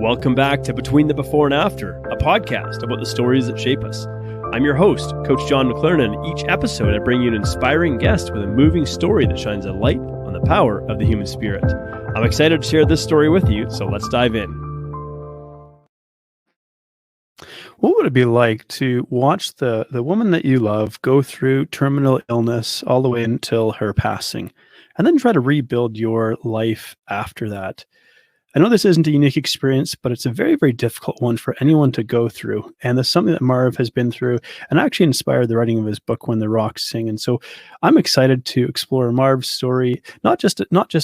Welcome back to Between the Before and After, a podcast about the stories that shape us. I'm your host, Coach John McLernan, and each episode I bring you an inspiring guest with a moving story that shines a light on the power of the human spirit. I'm excited to share this story with you, so let's dive in. What would it be like to watch the woman that you love go through terminal illness all the way until her passing, and then try to rebuild your life after that? I know this isn't a unique experience, but it's a very, very difficult one for anyone to go through. And that's something that Marv has been through and actually inspired the writing of his book, When the Rocks Sing. And so I'm excited to explore Marv's story, not just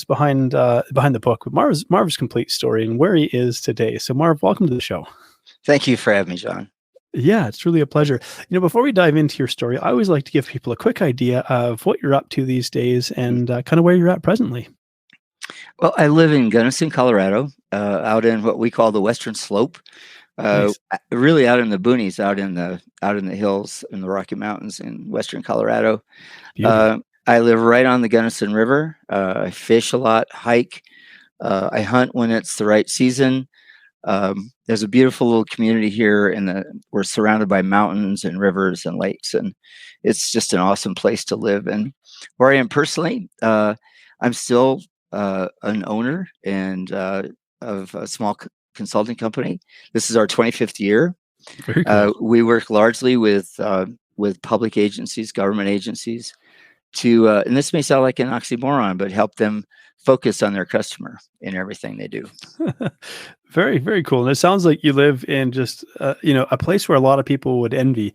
behind the book, but Marv's complete story and where he is today. So Marv, welcome to the show. Thank you for having me, John. Yeah, it's truly a pleasure. Before we dive into your story, I always like to give people a quick idea of what you're up to these days and kind of where you're at presently. Well, I live in Gunnison, Colorado, out in what we call the Western Slope, Nice. really out in the boonies, out in the hills in the Rocky Mountains in Western Colorado. Beautiful. I live right on the Gunnison River. I fish a lot, hike. I hunt when it's the right season. There's a beautiful little community here, we're surrounded by mountains and rivers and lakes, and it's just an awesome place to live. And where I am personally, I'm still an owner and of a small consulting company. This is our 25th year. Very cool. We work largely with public agencies, government agencies, to and this may sound like an oxymoron, but help them focus on their customer in everything they do. Very, very cool. And it sounds like you live in just, a place where a lot of people would envy.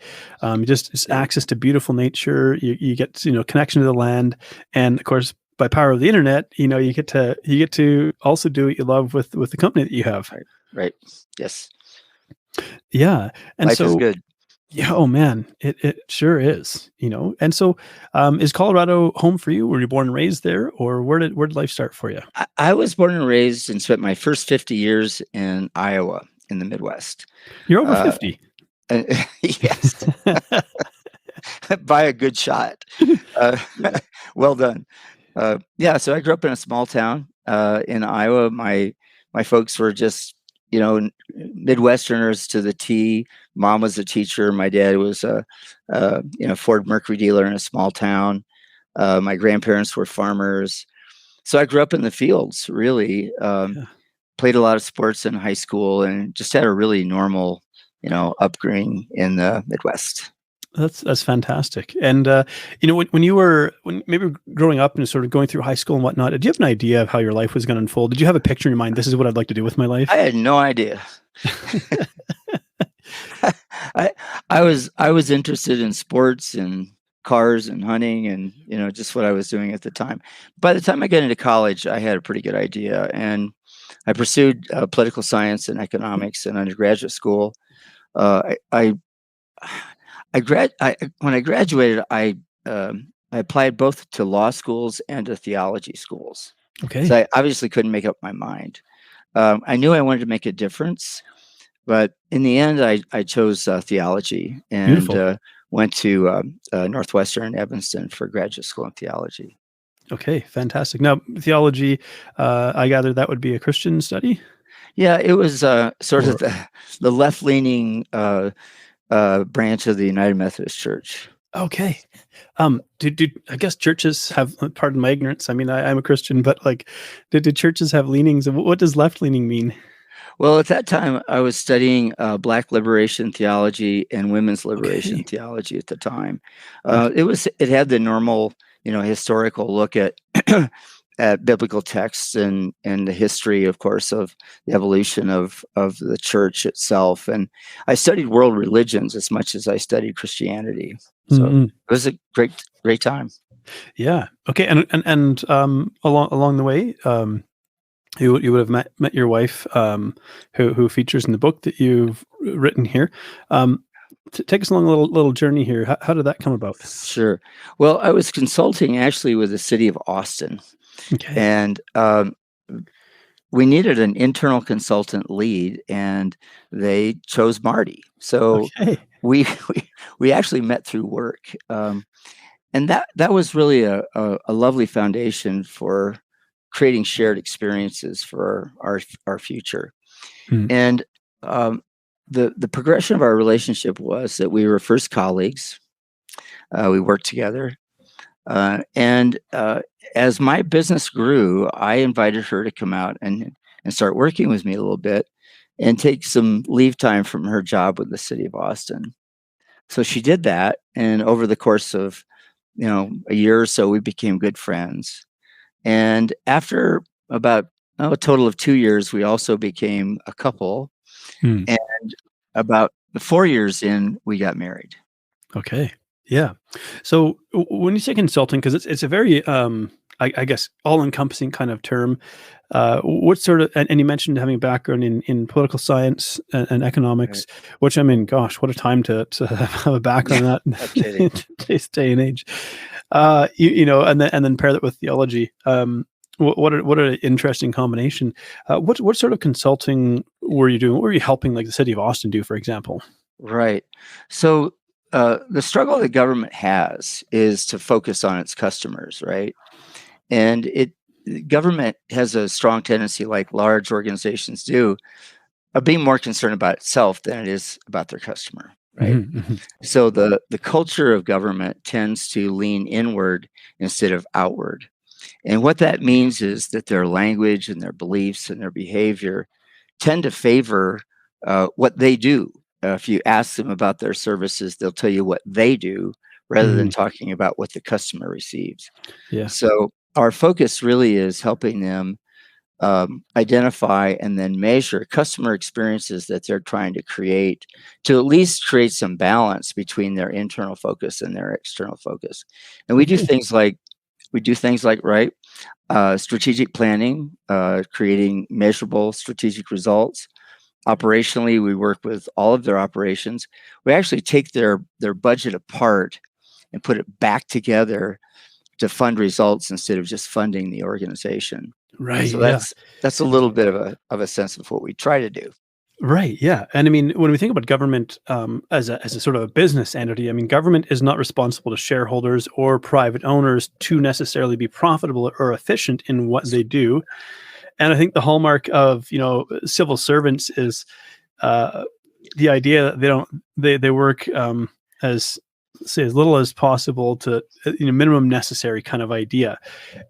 Just access to beautiful nature. You get, connection to the land, and of course, by power of the internet, you get to also do what you love with the company that you have. Right. Yes. Yeah. And Life so, is good. yeah, oh man, it sure is. And so, is Colorado home for you? Were you born and raised there, or where did life start for you? I was born and raised and spent my first 50 years in Iowa in the Midwest. You're over 50. Yes, by a good shot. Well done. Yeah, so I grew up in a small town in Iowa. My folks were just, Midwesterners to the T. Mom was a teacher. My dad was a Ford Mercury dealer in a small town. My grandparents were farmers. So I grew up in the fields, really. Played a lot of sports in high school and just had a really normal, upbringing in the Midwest. That's fantastic. And when you were maybe growing up and sort of going through high school and whatnot, did you have an idea of how your life was going to unfold? Did you have a picture in your mind? This is what I'd like to do with my life. I had no idea. I was interested in sports and cars and hunting and just what I was doing at the time. By the time I got into college, I had a pretty good idea, and I pursued political science and economics in undergraduate school. When I graduated, I applied both to law schools and to theology schools. Okay. So I obviously couldn't make up my mind. I knew I wanted to make a difference, but in the end, I chose theology and went to Northwestern Evanston for graduate school in theology. Okay, fantastic. Now, theology, I gather that would be a Christian study? Yeah, it was sort of the left-leaning branch of the United Methodist Church. Okay. I guess churches have, pardon my ignorance, I mean, I'm a Christian, but did churches have leanings? What does left-leaning mean? Well, at that time, I was studying Black liberation theology and women's liberation theology at the time. It had the normal, historical look at at biblical texts and the history, of course, of the evolution of the church itself. And I studied world religions as much as I studied Christianity. So it was a great time. Yeah. Okay. And along the way, you would have met your wife, who features in the book that you've written here. Take us along a little journey here. How did that come about? Sure. Well, I was consulting actually with the city of Austin. Okay. And we needed an internal consultant lead, and they chose Marty. So we actually met through work, and that was really a lovely foundation for creating shared experiences for our future. Hmm. And the progression of our relationship was that we were first colleagues. We worked together. And as my business grew, I invited her to come out and start working with me a little bit and take some leave time from her job with the city of Austin. So she did that. And over the course of, a year or so, we became good friends. And after about a total of 2 years, we also became a couple. Hmm. And about 4 years in, we got married. Okay. Yeah. So when you say consulting, because it's a very I guess all encompassing kind of term. What sort of and you mentioned having a background in political science and economics, Right. which I mean, gosh, what a time to have a background in No that kidding. in today's day and age. And then pair that with theology. What an interesting combination. What sort of consulting were you doing? What were you helping like the city of Austin do, for example? Right. So the struggle that government has is to focus on its customers, right? And government has a strong tendency, like large organizations do, of being more concerned about itself than it is about their customer, right? Mhm, mhm. So the culture of government tends to lean inward instead of outward. And what that means is that their language and their beliefs and their behavior tend to favor what they do. If you ask them about their services, they'll tell you what they do rather than Mhm. talking about what the customer receives. Yeah. So our focus really is helping them identify and then measure customer experiences that they're trying to create to at least create some balance between their internal focus and their external focus. And Okay. we do things like right strategic planning, creating measurable strategic results. Operationally, we work with all of their operations. We actually take their budget apart and put it back together to fund results instead of just funding the organization. Right. So Yeah. that's a little bit of a sense of what we try to do. Right. Yeah. And I mean, when we think about government as a sort of a business entity, I mean, government is not responsible to shareholders or private owners to necessarily be profitable or efficient in what they do. And I think the hallmark of civil servants is uh, the idea that they work as say as little as possible to minimum necessary kind of idea.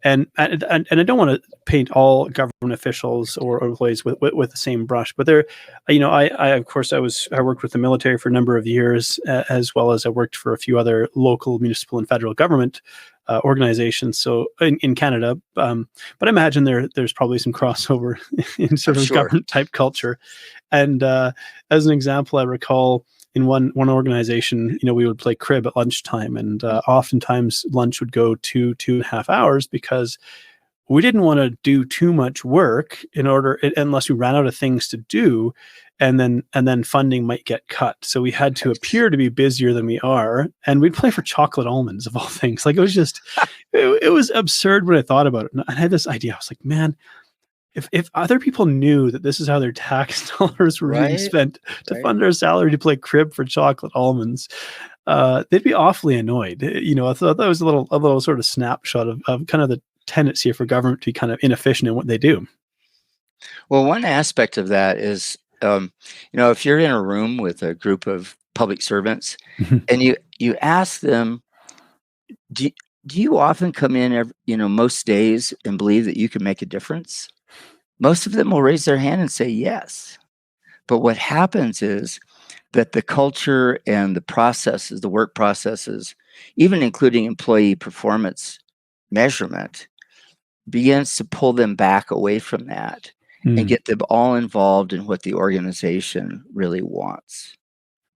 And I don't want to paint all government officials or employees with the same brush, but there, I of course I worked with the military for a number of years, as well as I worked for a few other local, municipal, and federal government organizations. So in Canada, but I imagine there's probably some crossover in I'm sort of sure. government type culture. And as an example, I recall in one organization, we would play crib at lunchtime, and oftentimes lunch would go 2.5 hours because we didn't want to do too much work unless we ran out of things to do, and then funding might get cut. So we had to appear to be busier than we are, and we'd play for chocolate almonds of all things. Like it was just, it was absurd when I thought about it. And I had this idea. I was like, man, if other people knew that this is how their tax dollars were being Right. spent to Right. fund their salary to play crib for chocolate almonds, they'd be awfully annoyed. I thought that was a little sort of snapshot of kind of the tendency for government to be kind of inefficient in what they do. Well, one aspect of that is, if you're in a room with a group of public servants and you ask them, do, do you often come in most days and believe that you can make a difference? Most of them will raise their hand and say yes. But what happens is that the culture and the processes, the work processes, even including employee performance measurement, begins to pull them back away from that and Mm. get them all involved in what the organization really wants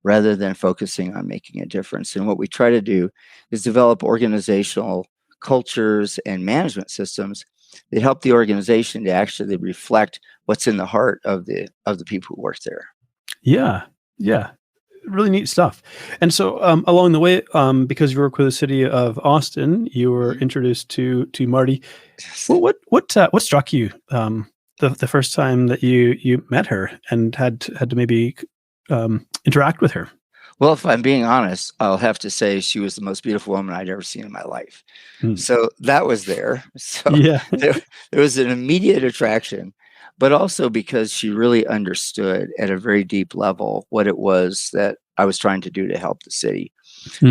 rather than focusing on making a difference. And what we try to do is develop organizational cultures and management systems that help the organization to actually reflect what's in the heart of the people who work there. Yeah, yeah, really neat stuff. And so along the way, because you work with the city of Austin, you were Mhm. introduced to Marty. What struck you the first time that you met her and had to maybe interact with her? Well, if I'm being honest, I'll have to say she was the most beautiful woman I'd ever seen in my life. Mm. So that was there. So Yeah. there, there was an immediate attraction. but also because she really understood at a very deep level what it was that I was trying to do to help the city.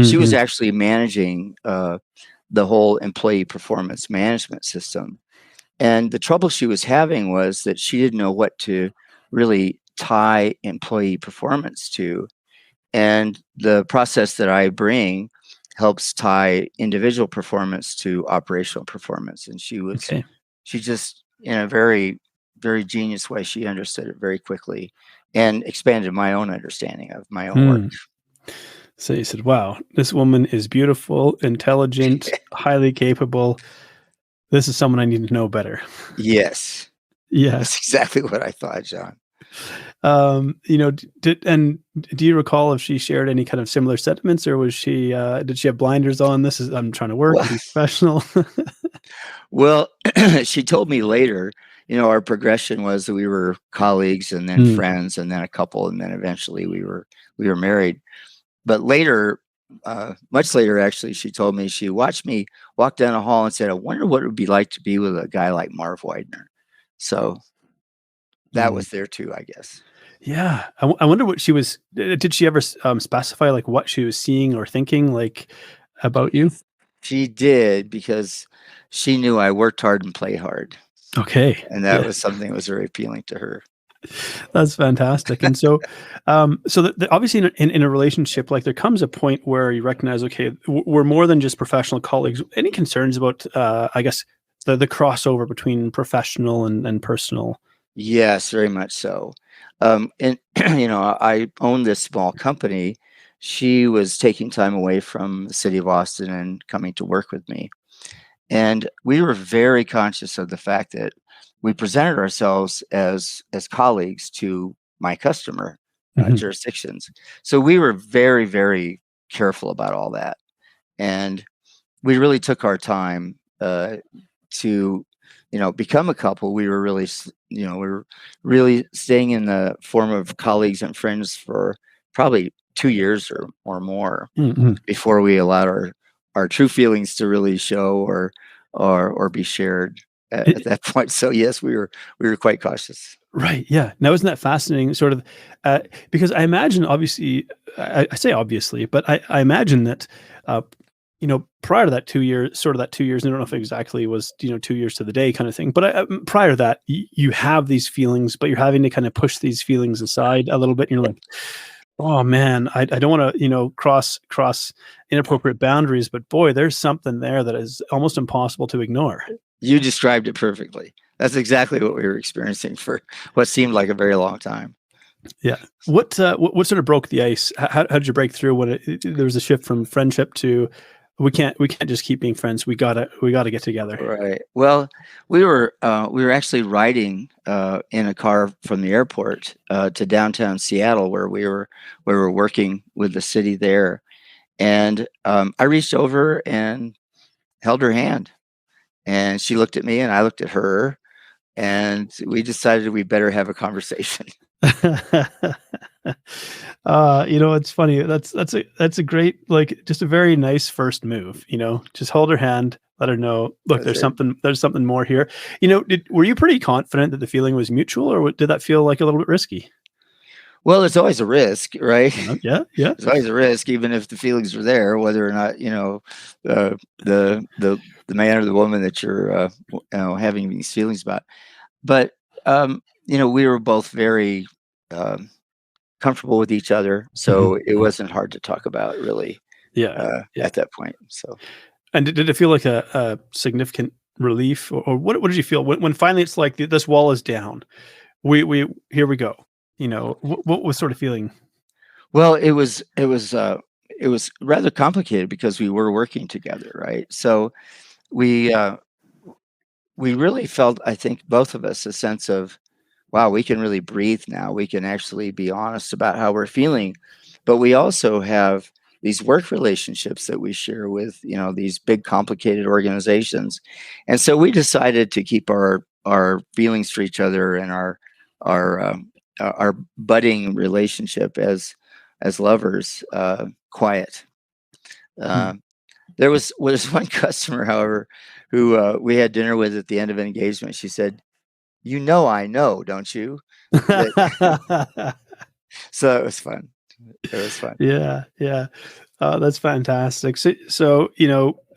She was actually managing the whole employee performance management system. And the trouble she was having was that she didn't know what to really tie employee performance to. And the process that I bring helps tie individual performance to operational performance. And she just, in a very, very genius way, she understood it very quickly and expanded my own understanding of my own work. So you said, wow, this woman is beautiful, intelligent, highly capable. This is someone I need to know better. Yes. Yeah. That's exactly what I thought, John. Do you recall if she shared any kind of similar sentiments, or was she did she have blinders on? I'm trying to work and be professional. Well, she told me later, our progression was that we were colleagues and then friends and then a couple, and then eventually we were married. But later, much later, actually, she told me she watched me walk down a hall and said, "I wonder what it would be like to be with a guy like Marv Weidner." So that was there too, I guess. Yeah. I wonder what she was, did she ever specify like what she was seeing or thinking like about you? She did, because she knew I worked hard and played hard. Okay. And that was something that was very appealing to her. That's fantastic. And so, obviously in a relationship, like there comes a point where you recognize, okay, we're more than just professional colleagues. Any concerns about, I guess, the crossover between professional and personal? Yes, very much so. And I owned this small company. She was taking time away from the city of Austin and coming to work with me. And we were very conscious of the fact that we presented ourselves as colleagues to my customer jurisdictions. So we were very, very careful about all that. And we really took our time to become a couple. We were really staying in the form of colleagues and friends for probably 2 years or more before we allowed our true feelings to really show or be shared at that point. So yes, we were quite cautious. Right. Yeah. Now, isn't that fascinating? Sort of, because I imagine, obviously, I say obviously, but I imagine that, prior to that 2 years, I don't know if it exactly was, 2 years to the day kind of thing, but prior to that, you have these feelings, but you're having to kind of push these feelings aside a little bit. And you're like, oh man, I don't want to, cross inappropriate boundaries, but boy, there's something there that is almost impossible to ignore. You described it perfectly. That's exactly what we were experiencing for what seemed like a very long time. Yeah. What sort of broke the ice? How did you break through when there was a shift from friendship to we can't just keep being friends. We gotta get together. Right. Well, we were actually riding in a car from the airport to downtown Seattle, where we were working with the city there, and I reached over and held her hand, and she looked at me, and I looked at her, and we decided we better have a conversation. It's funny. That's a great, like, just a very nice first move. Just hold her hand, let her know, look, there's something more here. Were you pretty confident that the feeling was mutual, or did that feel like a little bit risky? Well, it's always a risk, right? Yeah. It's always a risk, even if the feelings are there, whether or not the man or the woman that you're having these feelings about. But we were both very comfortable with each other, so it wasn't hard to talk about, really. At that point. So, and did it feel like a significant relief, or what did you feel when finally it's like this wall is down? We here we go. What was sort of feeling? Well, it was rather complicated because we were working together, right? So we really felt, I think, both of us, a sense of, wow, we can really breathe now. We can actually be honest about how we're feeling, but we also have these work relationships that we share with, these big, complicated organizations. And so we decided to keep our feelings for each other and our budding relationship as lovers quiet. There was one customer, however, who we had dinner with at the end of an engagement. She said, I know, don't you? That, so it was fun. It was fun. Yeah, yeah. That's fantastic. So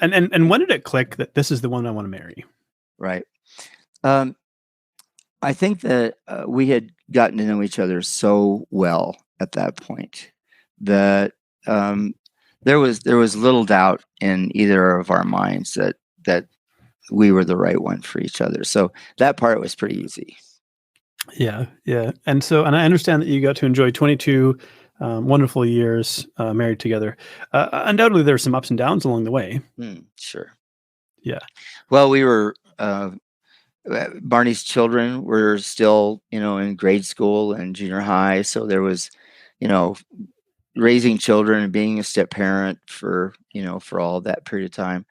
and when did it click that this is the one I want to marry? Right. Um, I think that we had gotten to know each other so well at that point that there was little doubt in either of our minds that we were the right one for each other. So that part was pretty easy. Yeah, yeah. And I understand that you got to enjoy 22 wonderful years married together. Undoubtedly, there's some ups and downs along the way. Sure. Yeah. Well, we were Barney's children were still, in grade school and junior high, so there was, raising children and being a step parent for all that period of time.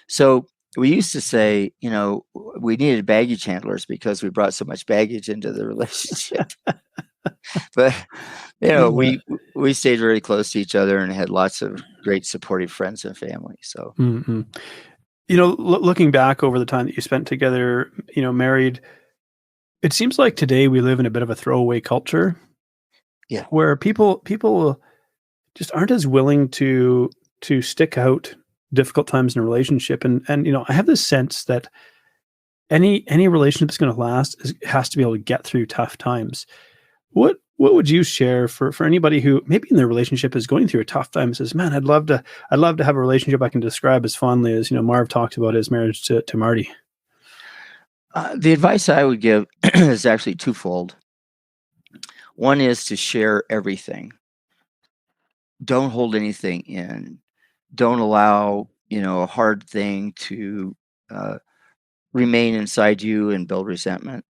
So we used to say, we needed baggage handlers because we brought so much baggage into the relationship. But we stayed very close to each other and had lots of great supportive friends and family. So, looking back over the time that you spent together, married, it seems like today we live in a bit of a throwaway culture. Yeah, where people just aren't as willing to stick out difficult times in a relationship, and I have this sense that any relationship that's going to last has to be able to get through tough times. What would you share for anybody who maybe in their relationship is going through a tough time and says, man, I'd love to have a relationship I can describe as fondly as Marv talked about his marriage to Marty? The advice I would give is actually twofold. One is to share everything. Don't hold anything in. Don't allow, a hard thing to remain inside you and build resentment.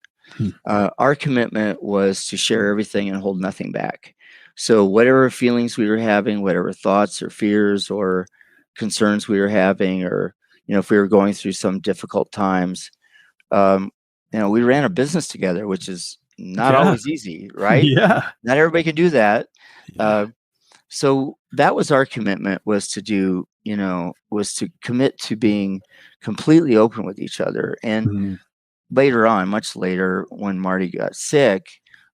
Our commitment was to share everything and hold nothing back. So whatever feelings we were having, whatever thoughts or fears or concerns we were having, or, if we were going through some difficult times, we ran a business together, which is not always easy, right? Yeah. Not everybody can do that. So that was our commitment, was to commit to being completely open with each other. And later on, much later, when Marty got sick,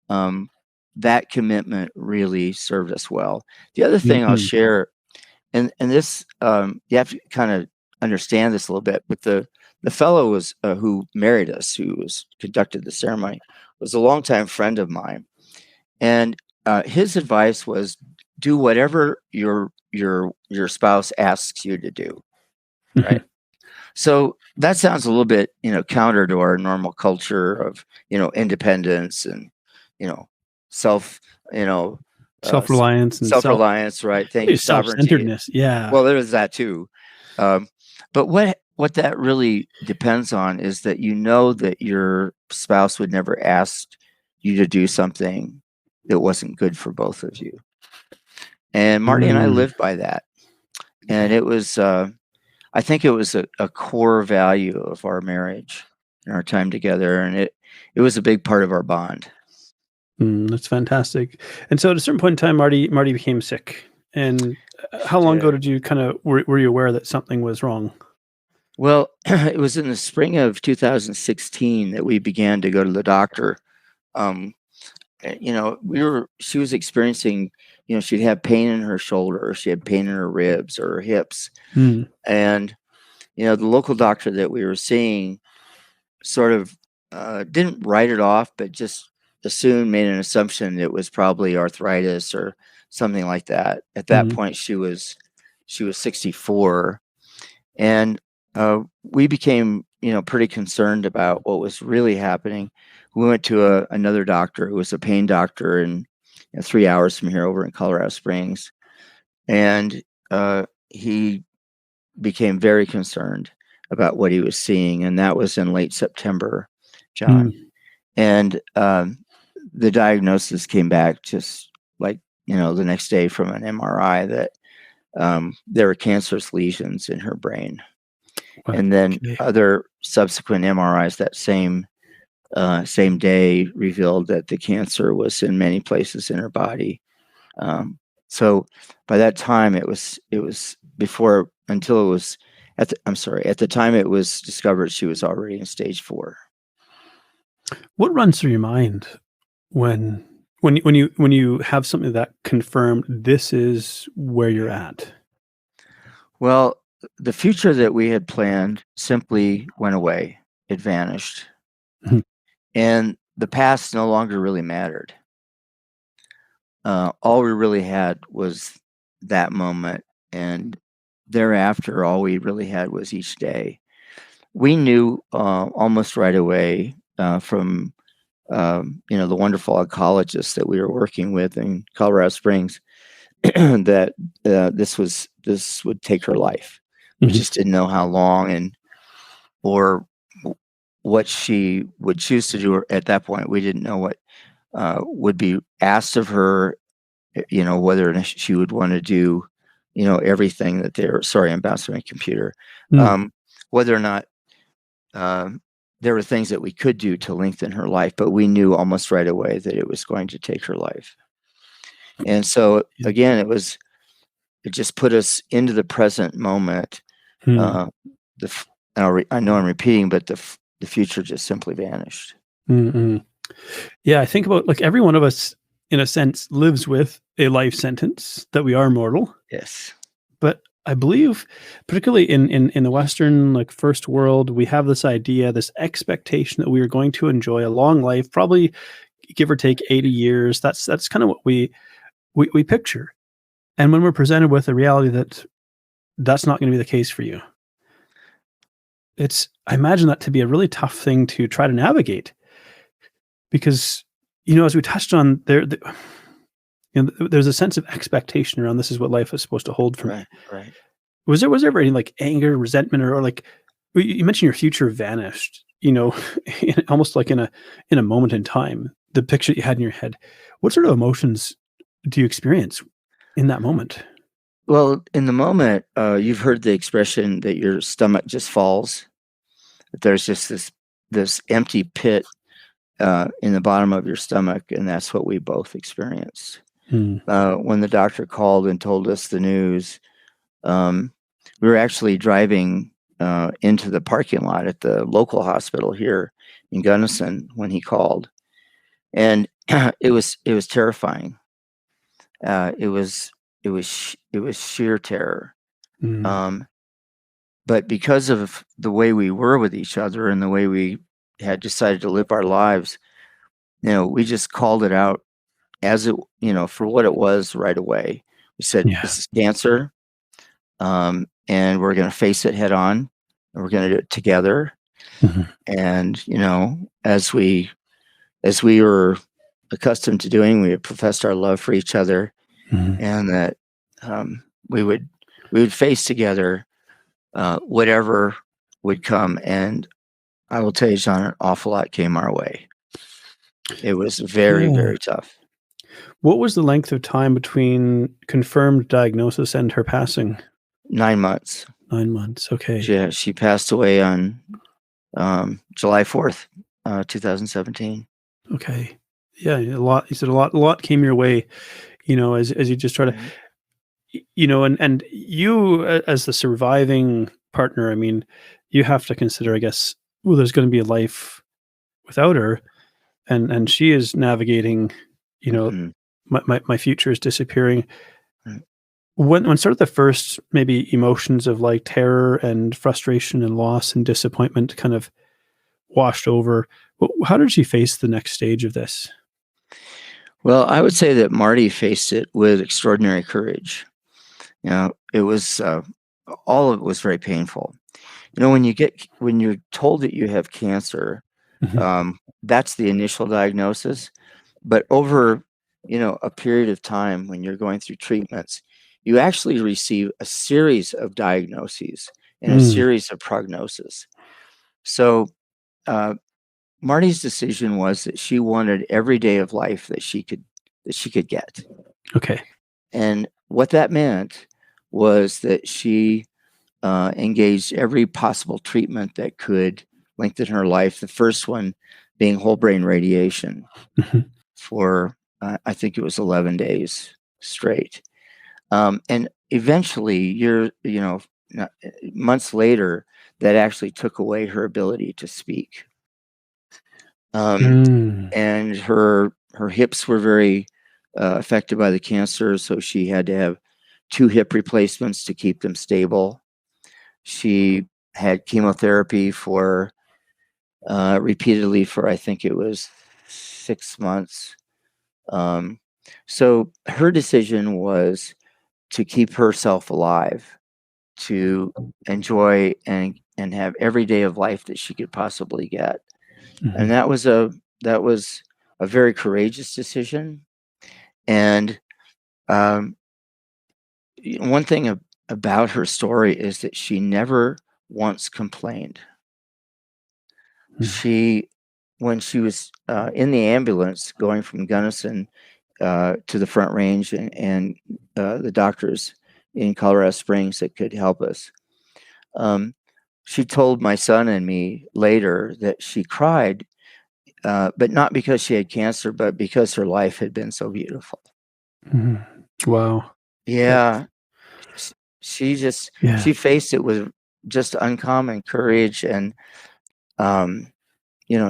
that commitment really served us well. The other thing I'll share, and this, you have to kind of understand this a little bit, but the fellow who married us, who conducted the ceremony, was a longtime friend of mine. And his advice was, do whatever your spouse asks you to do, right? So that sounds a little bit, counter to our normal culture of, independence and, self-reliance and self-reliance, right? Thank you, sovereignty. Self-centeredness. Yeah. Well, there is that too. But what that really depends on is that that your spouse would never ask you to do something that wasn't good for both of you. And Marty and I lived by that. And it was, I think it was a core value of our marriage and our time together. And it was a big part of our bond. That's fantastic. And so at a certain point in time, Marty became sick. And how long ago did you were you aware that something was wrong? Well, it was in the spring of 2016 that we began to go to the doctor. She was experiencing, she'd have pain in her shoulder, she had pain in her ribs or her hips. And, the local doctor that we were seeing sort of didn't write it off, but just made an assumption it was probably arthritis or something like that. At that point, she was 64. And we became, pretty concerned about what was really happening. We went to another doctor who was a pain doctor in 3 hours from here over in Colorado Springs. And he became very concerned about what he was seeing. And that was in late September, John. And the diagnosis came back just like, the next day from an MRI that there were cancerous lesions in her brain. And then other subsequent MRIs that same day revealed that the cancer was in many places in her body. So by that time, at the time it was discovered, she was already in stage 4. What runs through your mind when you have something that confirmed this is where you're at? Well, the future that we had planned simply went away. It vanished. Mhm. And the past no longer really mattered. All we really had was that moment. And thereafter, all we really had was each day. We knew almost right away from the wonderful oncologists that we were working with in Colorado Springs that this would take her life. We Mhm. just didn't know how long or what she would choose to do at that point. We didn't know what would be asked of her, whether or not she would want to do, everything that they're, sorry, I'm bouncing my computer, Mm. whether or not there were things that we could do to lengthen her life, but we knew almost right away that it was going to take her life. And so Yeah. again, it just put us into the present moment. Mm. Uh, I know I'm repeating, but the future just simply vanished. Mm-mm. Yeah, I think about like every one of us, in a sense, lives with a life sentence that we are mortal. Yes. But I believe, particularly in the Western like first world, we have this idea, this expectation that we are going to enjoy a long life, probably give or take 80 years. That's kind of what we picture. And when we're presented with a reality that that's not going to be the case for you, I imagine that to be a really tough thing to try to navigate because, as we touched on there's a sense of expectation around this is what life is supposed to hold for me. Right. Right. Was there ever any like anger, resentment, or like you mentioned your future vanished, almost like in a moment in time, the picture that you had in your head. What sort of emotions do you experience in that moment? Well, in the moment, you've heard the expression that your stomach just falls. That there's just this empty pit in the bottom of your stomach, and that's what we both experienced. Hmm. When the doctor called and told us the news, we were actually driving into the parking lot at the local hospital here in Gunnison when he called, and it was terrifying. It was sheer terror. Mm. Um, but because of the way we were with each other and the way we had decided to live our lives, we just called it out as it, for what it was right away. We said, Yeah. "This is cancer, and we're going to face it head on, and we're going to do it together." Mhm. And as we were accustomed to doing, we had professed our love for each other, Mhm. and that we would face together whatever would come. And I will tell you, John, an awful lot came our way. It was very, Yeah. very tough. What was the length of time between confirmed diagnosis and her passing? 9 months. 9 months. Okay. She passed away on July 4th, 2017. Okay. Yeah. A lot. You said a lot came your way. As you just try to, Right. and you as the surviving partner. I mean, you have to consider, I guess, well, there's going to be a life without her, and she is navigating. You know, Mhm. my future is disappearing. Right. When sort of the first maybe emotions of like terror and frustration and loss and disappointment kind of washed over, how did she face the next stage of this? Well, I would say that Marty faced it with extraordinary courage. It was all of it was very painful. When you're told that you have cancer, Mhm. that's the initial diagnosis. But over, a period of time when you're going through treatments, you actually receive a series of diagnoses and a Mm. series of prognosis. So uh, Marty's decision was that she wanted every day of life that she could get. Okay. And what that meant was that she engaged every possible treatment that could lengthen her life. The first one being whole brain radiation Mhm. for, I think it was 11 days straight. And eventually, months later, that actually took away her ability to speak. And her hips were very affected by the cancer, so she had to have 2 hip replacements to keep them stable. She had chemotherapy for repeatedly for, I think it was 6 months. So her decision was to keep herself alive, to enjoy and have every day of life that she could possibly get. And that was a very courageous decision. And one thing about her story is that she never once complained. When she was in the ambulance going from Gunnison to the Front Range and the doctors in Colorado Springs that could help us, she told my son and me later that she cried, but not because she had cancer, but because her life had been so beautiful. Wow. Yeah. She faced it with just uncommon courage, and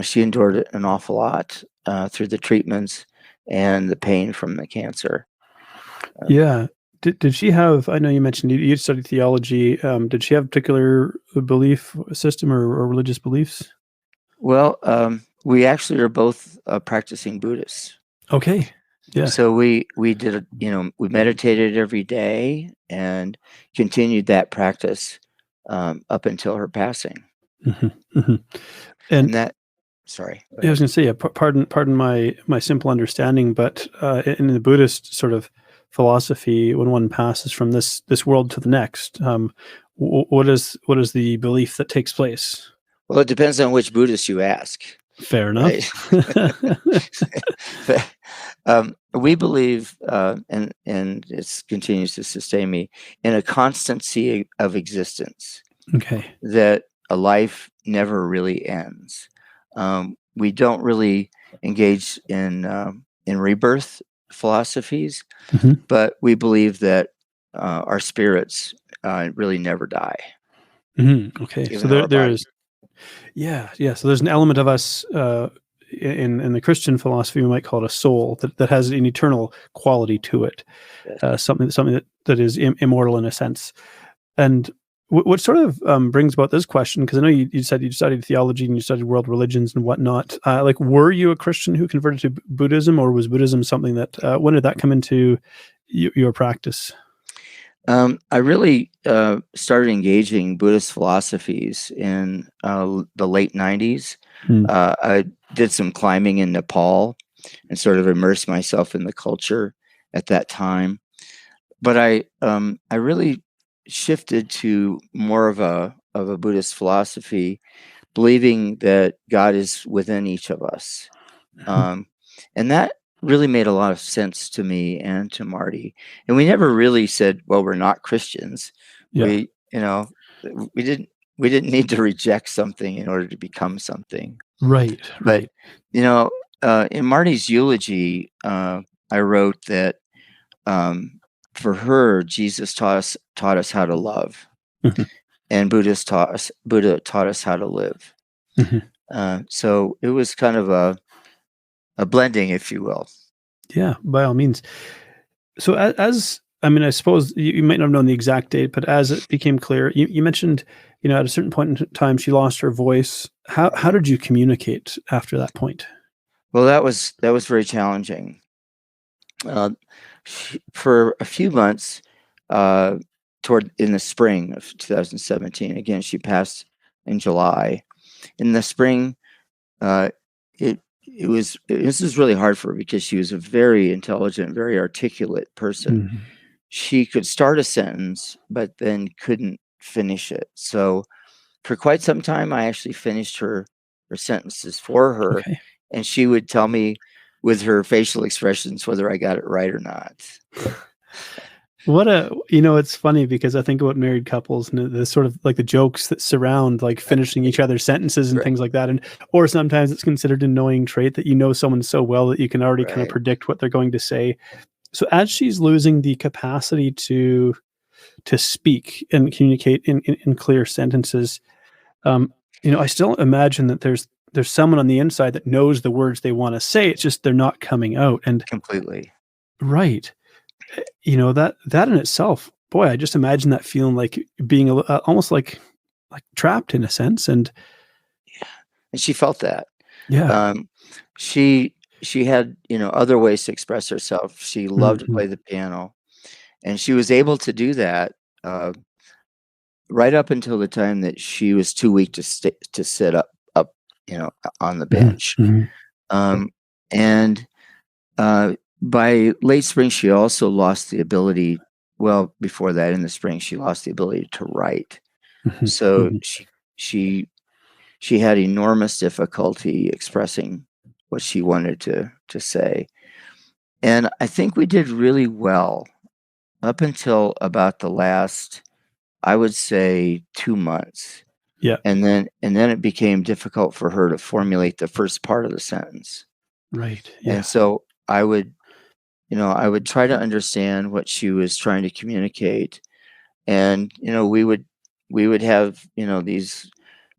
she endured an awful lot through the treatments and the pain from the cancer. Yeah. Did she have, I know you mentioned you studied theology. Did she have a particular belief system or religious beliefs? Well, we actually are both practicing Buddhists. Okay. Yeah. So we did, we meditated every day and continued that practice up until her passing. And that, sorry. I was going to say, pardon my simple understanding, but in the Buddhist sort of philosophy, when one passes from this world to the next, what is the belief that takes place? Well, it depends on which Buddhist you ask. Fair enough. Right? We believe, and it continues to sustain me, in a constancy of existence. Okay. That a life never really ends. We don't really engage in rebirth philosophies, but we believe that our spirits really never die. Okay, so there is, yeah. So there's an element of us in the Christian philosophy, we might call it a soul that has an eternal quality to it, something that is immortal in a sense. And what sort of brings about this question, because I know you said you studied theology and you studied world religions and whatnot. Were you a Christian who converted to Buddhism, or was Buddhism something that when did that come into your practice? I really started engaging Buddhist philosophies in the late 90s. I did some climbing in Nepal and sort of immersed myself in the culture at that time. But I really shifted to more of a Buddhist philosophy, believing that God is within each of us. And that really made a lot of sense to me and to Marty. And we never really said, well, we're not Christians. Yeah. We didn't need to reject something in order to become something. Right. But, in Marty's eulogy, I wrote that for her, Jesus taught us how to love, and Buddha taught us how to live. So it was kind of a blending, if you will. Yeah, by all means. So I suppose you might not have known the exact date, but as it became clear, you mentioned, at a certain point in time, she lost her voice. How did you communicate after that point? Well, that was very challenging. For a few months, in the spring of 2017, again, she passed in July. In the spring, this was really hard for her because she was a very intelligent, very articulate person. She could start a sentence, but then couldn't finish it. So for quite some time, I actually finished her sentences for her, and she would tell me with her facial expressions whether I got it right or not. It's funny because I think about married couples and the sort of like the jokes that surround like finishing each other's sentences and things like that. Or sometimes it's considered an annoying trait that someone so well that you can already kind of predict what they're going to say. So as she's losing the capacity to speak and communicate in clear sentences, I still imagine that there's there's someone on the inside that knows the words they want to say. It's just they're not coming out. And Completely. right, that in itself, boy, I just imagine that feeling like being almost like trapped in a sense. And And she felt that. yeah, She had, other ways to express herself. She loved to play the piano, and she was able to do that right up until the time that she was too weak to sit up, on the bench. And by late spring, she also lost the ability. Well, before that, in the spring, she lost the ability to write. So she had enormous difficulty expressing what she wanted to say. And I think we did really well up until about the last, I would say, 2 months. Yeah. And then it became difficult for her to formulate the first part of the sentence. Right. Yeah. And so I would try to understand what she was trying to communicate. And, we would have, these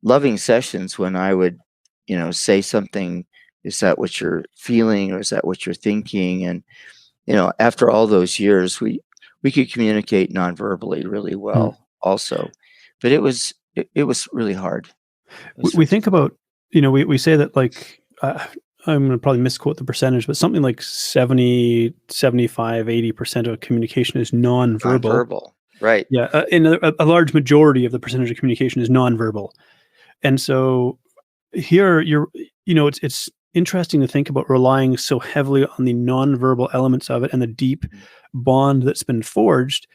loving sessions when I would, say something, is that what you're feeling, or is that what you're thinking? And, after all those years, we could communicate nonverbally really well also, but it was really hard. We think about, we say that like, I'm going to probably misquote the percentage, but something like 70, 75, 80% of communication is nonverbal. Nonverbal, right. Yeah. And a large majority of the percentage of communication is nonverbal. And so here it's interesting to think about relying so heavily on the nonverbal elements of it and the deep bond that's been forged.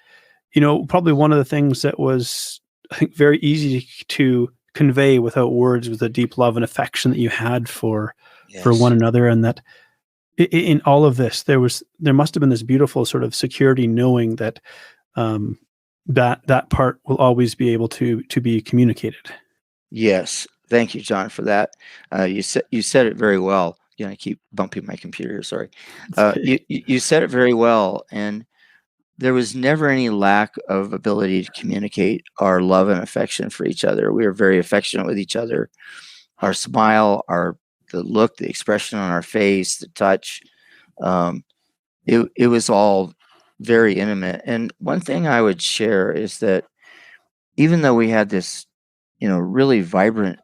Probably one of the things that was, I think, very easy to convey without words was the deep love and affection that you had for one another. And that in all of this, there must have been this beautiful sort of security, knowing that that part will always be able to be communicated. Yes. Thank you, John, for that. You said it very well. I keep bumping my computer here. Sorry. You said it very well, and there was never any lack of ability to communicate our love and affection for each other. We were very affectionate with each other. Our smile, the look, the expression on our face, the touch. It was all very intimate. And one thing I would share is that even though we had this, really vibrant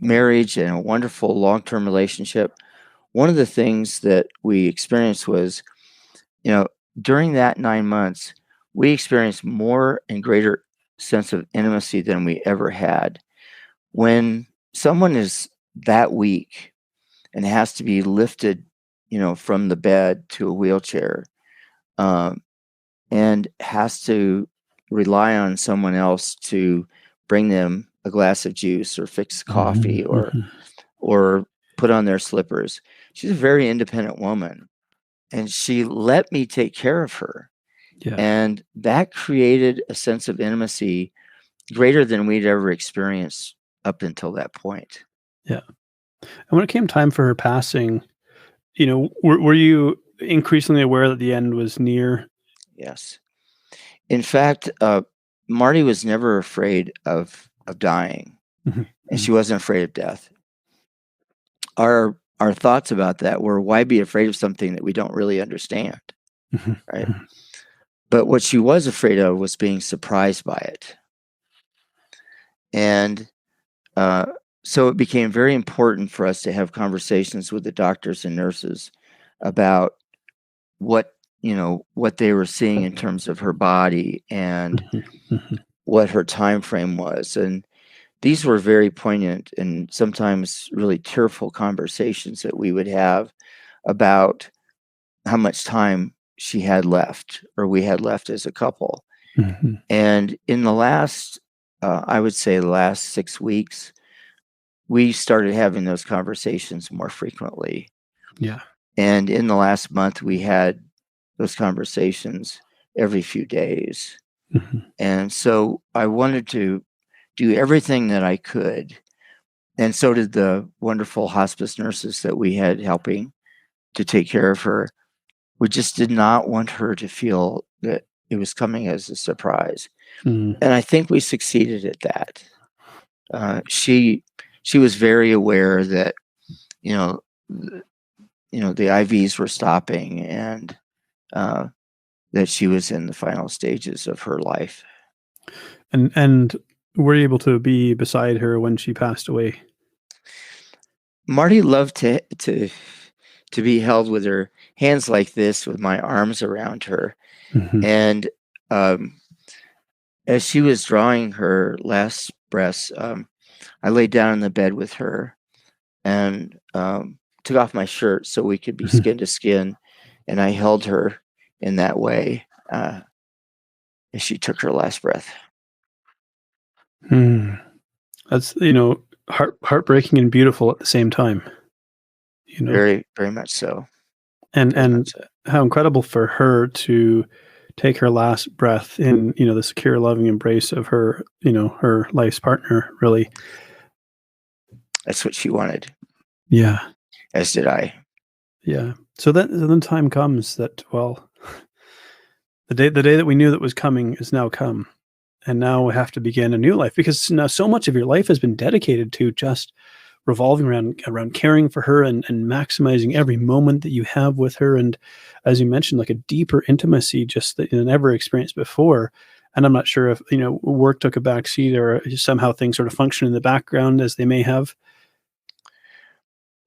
marriage and a wonderful long-term relationship, one of the things that we experienced was, during that 9 months, we experienced more and greater sense of intimacy than we ever had. When someone is that weak and has to be lifted, from the bed to a wheelchair, and has to rely on someone else to bring them a glass of juice or fix coffee or put on their slippers. She's a very independent woman, and she let me take care of her. Yeah. And that created a sense of intimacy greater than we'd ever experienced up until that point. Yeah. And when it came time for her passing, were you increasingly aware that the end was near? Yes. In fact, Marty was never afraid of dying, and she wasn't afraid of death. Our thoughts about that were, why be afraid of something that we don't really understand, right? But what she was afraid of was being surprised by it. And so it became very important for us to have conversations with the doctors and nurses about what they were seeing in terms of her body and what her time frame was. And these were very poignant and sometimes really tearful conversations that we would have about how much time she had left, or we had left as a couple. And in the last, I would say the last 6 weeks, we started having those conversations more frequently. Yeah. And in the last month, we had those conversations every few days. And so I wanted to do everything that I could. And so did the wonderful hospice nurses that we had helping to take care of her. We just did not want her to feel that it was coming as a surprise. And I think we succeeded at that. She was very aware that you know the IVs were stopping, and that she was in the final stages of her life. And were you able to be beside her when she passed away? Marty loved to be held with her hands like this, with my arms around her. Mhm. And as she was drawing her last breaths, I laid down in the bed with her and took off my shirt so we could be skin to skin. And I held her in that way as she took her last breath. That's heartbreaking and beautiful at the same time. Very, very much so. And Very much so. how incredible for her to take her last breath in the secure, loving embrace of her her life's partner. Really, That's what she wanted. Yeah. As did I. Yeah. So then time comes that, well, the day that we knew that was coming is now come. And now we have to begin a new life, because now so much of your life has been dedicated to just revolving around caring for her and maximizing every moment that you have with her. And as you mentioned, like a deeper intimacy just that you never experienced before. And I'm not sure if, work took a backseat or somehow things sort of function in the background as they may have.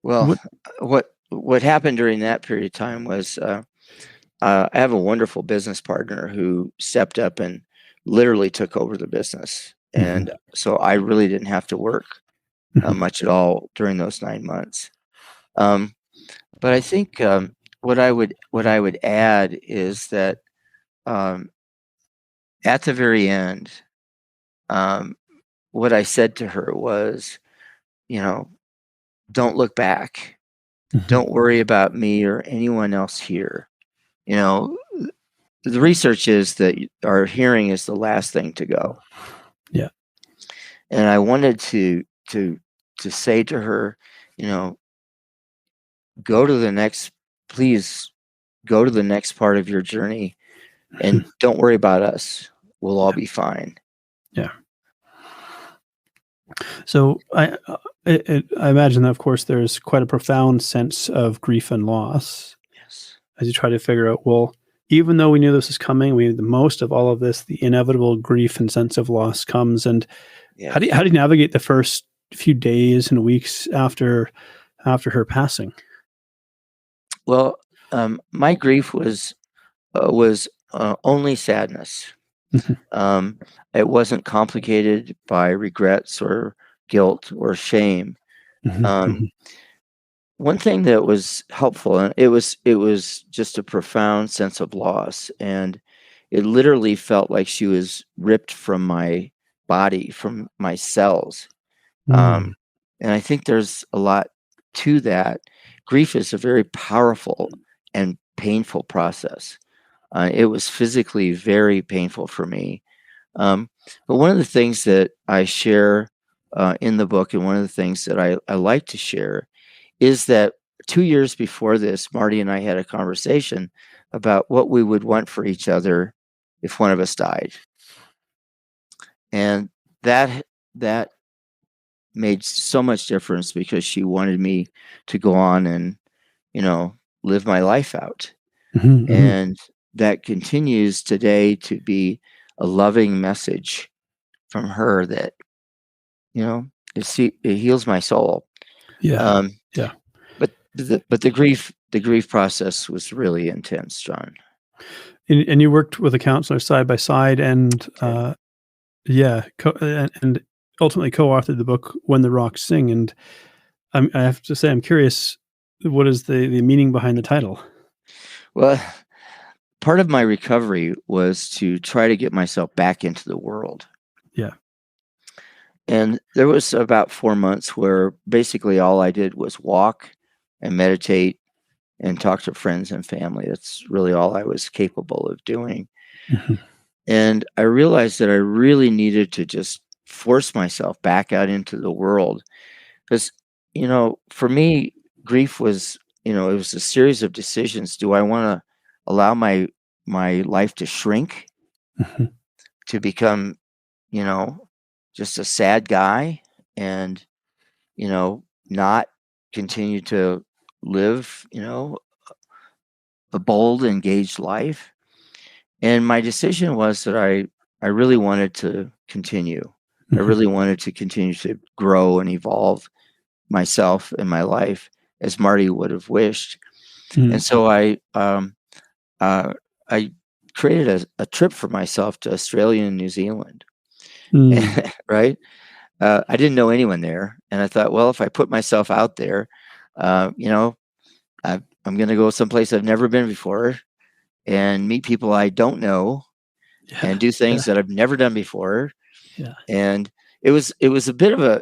Well, what happened during that period of time was I have a wonderful business partner who stepped up and literally took over the business. And so I really didn't have to work much at all during those 9 months. But I think what I would add is that at the very end, what I said to her was, don't look back. Don't worry about me or anyone else here. The research is that our hearing is the last thing to go. Yeah. And I wanted to say to her, please go to the next part of your journey and don't worry about us. We'll all be fine. Yeah. So I imagine that, of course, there's quite a profound sense of grief and loss. Yes. As you try to figure out, well, even though we knew this was coming, we made the most of all of this, the inevitable grief and sense of loss comes. And Yes. how do you navigate the first few days and weeks after her passing? Well, my grief was only sadness. It wasn't complicated by regrets or guilt or shame. One thing that was helpful, and it was just a profound sense of loss, and it literally felt like she was ripped from my body, from my cells. And I think there's a lot to that. Grief is a very powerful and painful process. It was physically very painful for me. But one of the things that I share in the book, and one of the things that I like to share, is that 2 years before this, Marty and I had a conversation about what we would want for each other if one of us died. And that made so much difference, because she wanted me to go on and, live my life out. And that continues today to be a loving message from her that, it heals my soul. Yeah. But the grief process was really intense, John. And you worked with a counselor side by side, and Okay. and ultimately co-authored the book When the Rocks Sing. And I have to say, I'm curious, what is the meaning behind the title? Well, part of my recovery was to try to get myself back into the world. Yeah. And there was about 4 months where basically all I did was walk and meditate and talk to friends and family. That's really all I was capable of doing. And I realized that I really needed to just force myself back out into the world, because, for me, grief was, it was a series of decisions. Do I want to allow my life to shrink, to become, just a sad guy, and, not continue to live, a bold, engaged life. And my decision was that I really wanted to continue. I really wanted to continue to grow and evolve myself and my life as Marty would have wished. And so I created a trip for myself to Australia and New Zealand, right? I didn't know anyone there, and I thought, well, if I put myself out there, I'm going to go someplace I've never been before and meet people I don't know and do things that I've never done before. Yeah. And it was a bit of a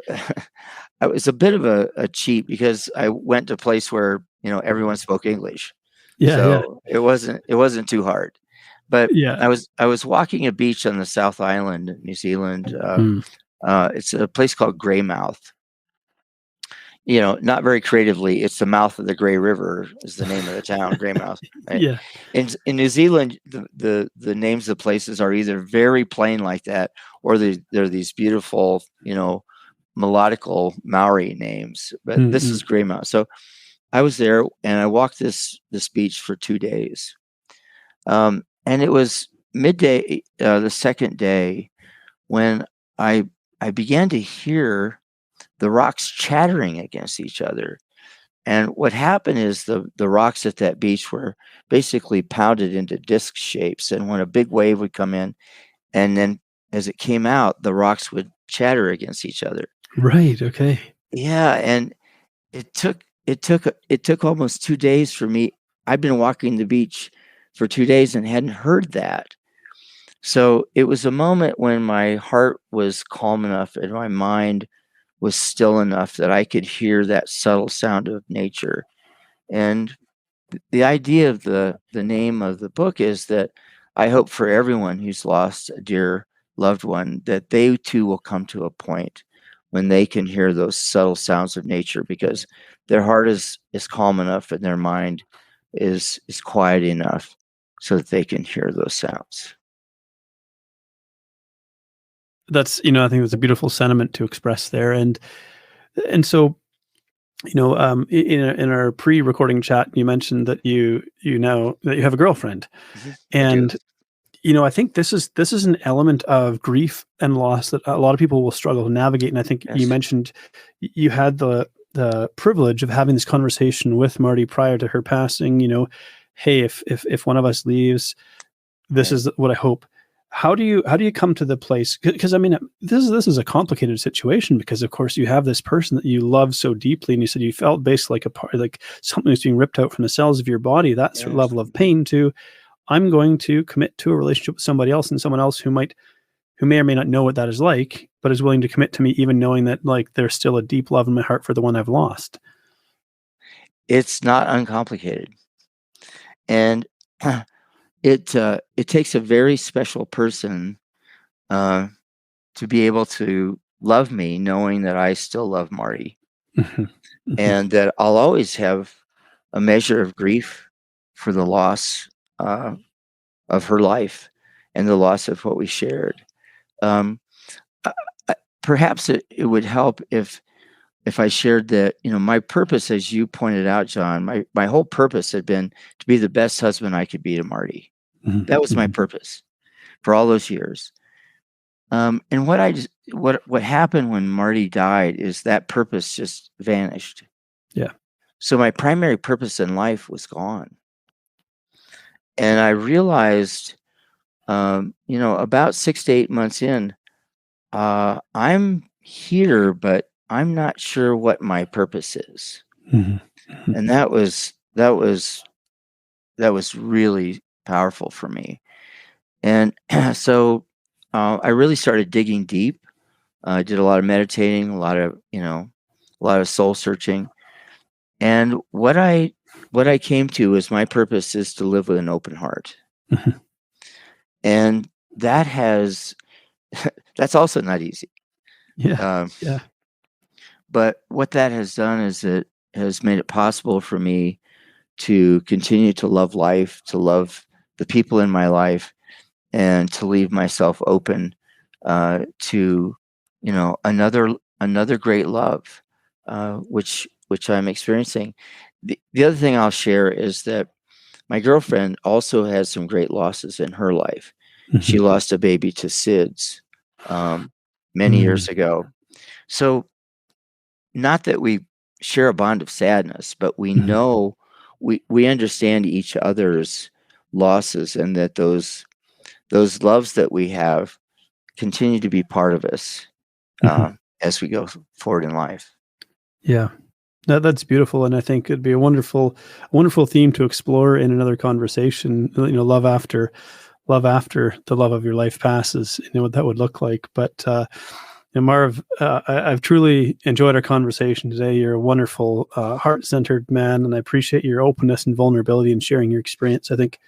it was a bit of a cheat because I went to a place where everyone spoke English. It wasn't too hard. But I was walking a beach on the South Island, New Zealand. It's a place called Greymouth. Not very creatively, it's the mouth of the Grey River is the name of the town, Greymouth. Right? Yeah. In New Zealand, the names of places are either very plain like that, or they're these beautiful, melodical Maori names. But this is Greymouth. So I was there and I walked this beach for 2 days. And it was midday, the second day, when I began to hear the rocks chattering against each other. And what happened is the rocks at that beach were basically pounded into disc shapes. And when a big wave would come in, and then as it came out, the rocks would chatter against each other. Right. Okay. Yeah. And it took almost 2 days for me. I'd been walking the beach for 2 days and hadn't heard that. So it was a moment when my heart was calm enough and my mind was still enough that I could hear that subtle sound of nature. And the idea of the name of the book is that I hope for everyone who's lost a dear loved one that they too will come to a point when they can hear those subtle sounds of nature, because their heart is calm enough and their mind is quiet enough so that they can hear those sounds. That's, I think it's a beautiful sentiment to express there. And so, in our pre-recording chat, you mentioned that you know that you have a girlfriend, and I think this is an element of grief and loss that a lot of people will struggle to navigate. And I think you mentioned you had the privilege of having this conversation with Marty prior to her passing. Hey, if one of us leaves, this is what I hope. How do you come to the place? Because I mean, this is a complicated situation, because of course you have this person that you love so deeply, and you said you felt basically like a part, like something was being ripped out from the cells of your body. That sort of level of pain to, I'm going to commit to a relationship with somebody else, and someone else who may or may not know what that is like, but is willing to commit to me, even knowing that like there's still a deep love in my heart for the one I've lost. It's not uncomplicated, and it takes a very special person to be able to love me, knowing that I still love Marty, and that I'll always have a measure of grief for the loss of her life and the loss of what we shared. Perhaps it would help if I shared that, my purpose, as you pointed out, John, my whole purpose had been to be the best husband I could be to Marty. That was my purpose for all those years. And what happened when Marty died is that purpose just vanished. Yeah. So my primary purpose in life was gone. And I realized, about 6 to 8 months in, I'm here, but I'm not sure what my purpose is. And that was really powerful for me. And so I really started digging deep. I did a lot of meditating, a lot of soul searching. And what I came to is my purpose is to live with an open heart. And that's also not easy. Yeah. But what that has done is it has made it possible for me to continue to love life, to love the people in my life, and to leave myself open to another another great love, which I'm experiencing. The other thing I'll share is that my girlfriend also has some great losses in her life. She lost a baby to SIDS many years ago. So not that we share a bond of sadness, but we know we understand each other's losses, and that those loves that we have continue to be part of us as we go forward in life. Yeah. That's beautiful, and I think it'd be a wonderful theme to explore in another conversation. Love after the love of your life passes. What that would look like. But Marv, I've truly enjoyed our conversation today. You're a wonderful, heart-centered man, and I appreciate your openness and vulnerability and sharing your experience. I think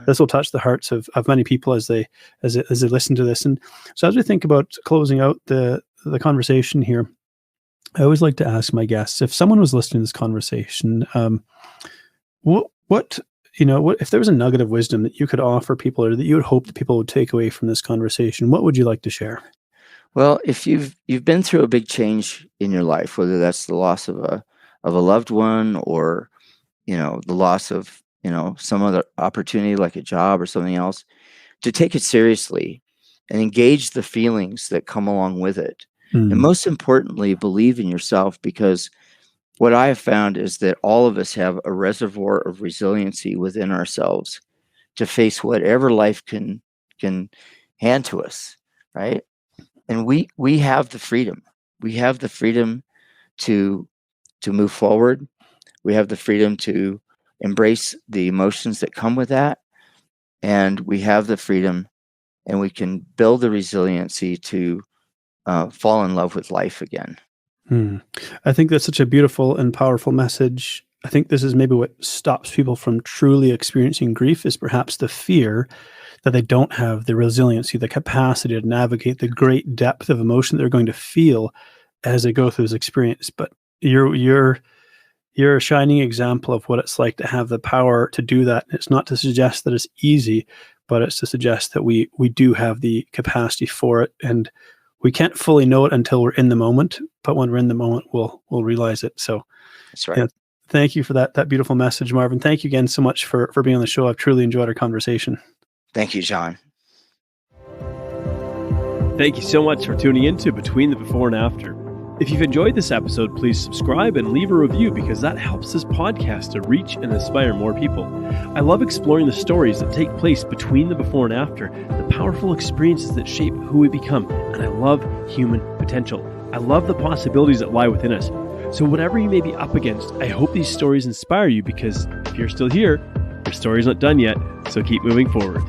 this will touch the hearts of many people as they listen to this. And so, as we think about closing out the conversation here, I always like to ask my guests, if someone was listening to this conversation, what if there was a nugget of wisdom that you could offer people, or that you would hope that people would take away from this conversation, what would you like to share? Well, if you've been through a big change in your life, whether that's the loss of a loved one, or the loss of some other opportunity like a job or something else, to take it seriously and engage the feelings that come along with it. And most importantly, believe in yourself, because what I have found is that all of us have a reservoir of resiliency within ourselves to face whatever life can hand to us, right? And we have the freedom. We have the freedom to move forward. We have the freedom to embrace the emotions that come with that. And we have the freedom, and we can build the resiliency to fall in love with life again. I think that's such a beautiful and powerful message. I think this is maybe what stops people from truly experiencing grief, is perhaps the fear that they don't have the resiliency, the capacity to navigate the great depth of emotion they're going to feel as they go through this experience. But you're a shining example of what it's like to have the power to do that. It's not to suggest that it's easy, but it's to suggest that we do have the capacity for it. And we can't fully know it until we're in the moment, but when we're in the moment, we'll realize it. So That's right. Yeah, thank you for that beautiful message, Marvin. Thank you again so much for being on the show. I've truly enjoyed our conversation. Thank you, John. Thank you so much for tuning in to Between the Before and After. If you've enjoyed this episode, please subscribe and leave a review, because that helps this podcast to reach and inspire more people. I love exploring the stories that take place between the before and after, the powerful experiences that shape who we become, and I love human potential. I love the possibilities that lie within us. So whatever you may be up against, I hope these stories inspire you, because if you're still here, your story's not done yet, so keep moving forward.